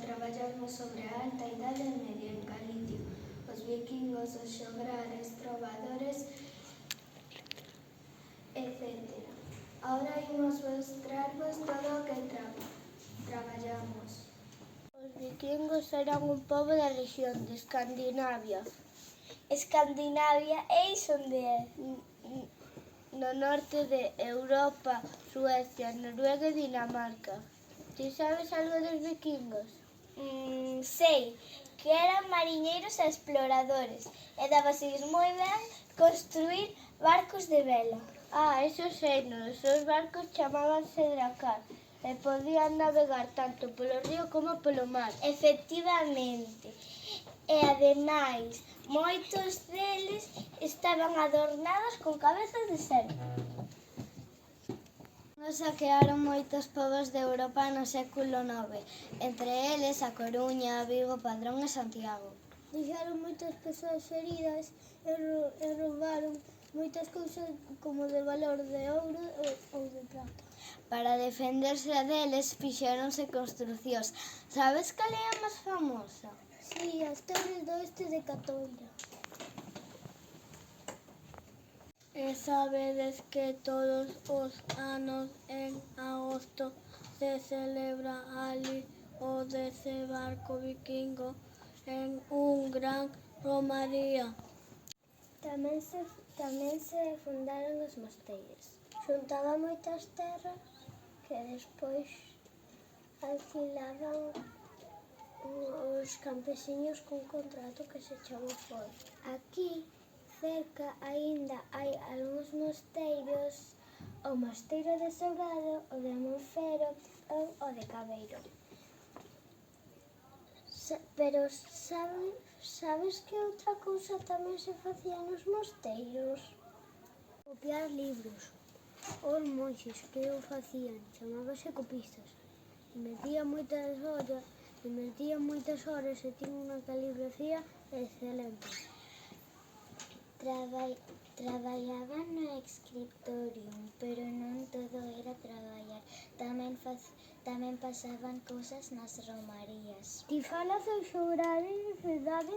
traballamos sobre a alta idade media en Galicia, os vikingos, os xograres, trovadores, etc. Ahora imos mostrarvos todo o que traballamos. Os vikingos eran un pobo da rexión de Escandinavia. Escandinavia, e iso onde é? No norte de Europa, Suecia, Noruega e Dinamarca. Ti sabes algo dos vikingos? Sei que eran mariñeiros e exploradores e dábaseles moi ben construir barcos de vela. Eso sei, os seus barcos chamábanse dracar e podían navegar tanto polo río como polo mar. Efectivamente. E ademais, moitos deles estaban adornados con cabezas de cervo. Nos saquearon moitos pobos de Europa no século IX, entre eles A Coruña, Vigo, Padrón e Santiago. Deixaron moitas persoas feridas e roubaron moitas cousas como de valor de ouro ou de prata. Para defenderse deles fixéronse construcións. Sabes cal é a máis famosa? Si, as torres do oeste de Catoira. E sabedes que todos os anos en agosto se celebra ali o desembarco vikingo en un gran romaría. Tamén se fundaron os mosteiros. Xuntaban moitas terras que despois alquilaban os campesiños cun contrato que se chama foro. Aquí, cerca, aínda hai algúns mosteiros, o mosteiro de Sobrado, o de Monfero ou o de Cabeiro. Pero sabes que outra cousa tamén se facía nos mosteiros? Copiar libros. Os monxes que o facían chamábase copistas. Metían moitas horas e tiñan unha caligrafía excelente. Traballaban no escritorium, pero non todo era traballar. Tamén pasaban cousas nas romarías. Ti falas dos xograres, verdade?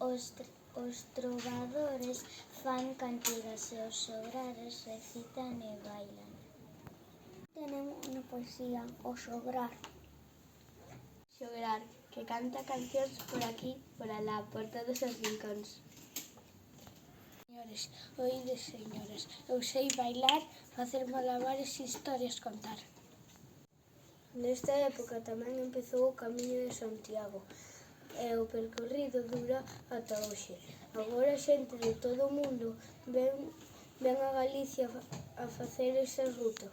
Os trovadores fan cantigas e os xograres recitan e bailan. Tenemos unha poesía, o xograr. Xograr, que canta cancións por aquí, por alá, por todos os rincóns. Señores, oídes, señores, eu sei bailar, facer malabares e historias contar. Nesta época tamén empezou o Camiño de Santiago e o percorrido dura ata hoxe. Agora xente de todo o mundo ven a Galicia a facer esa ruta.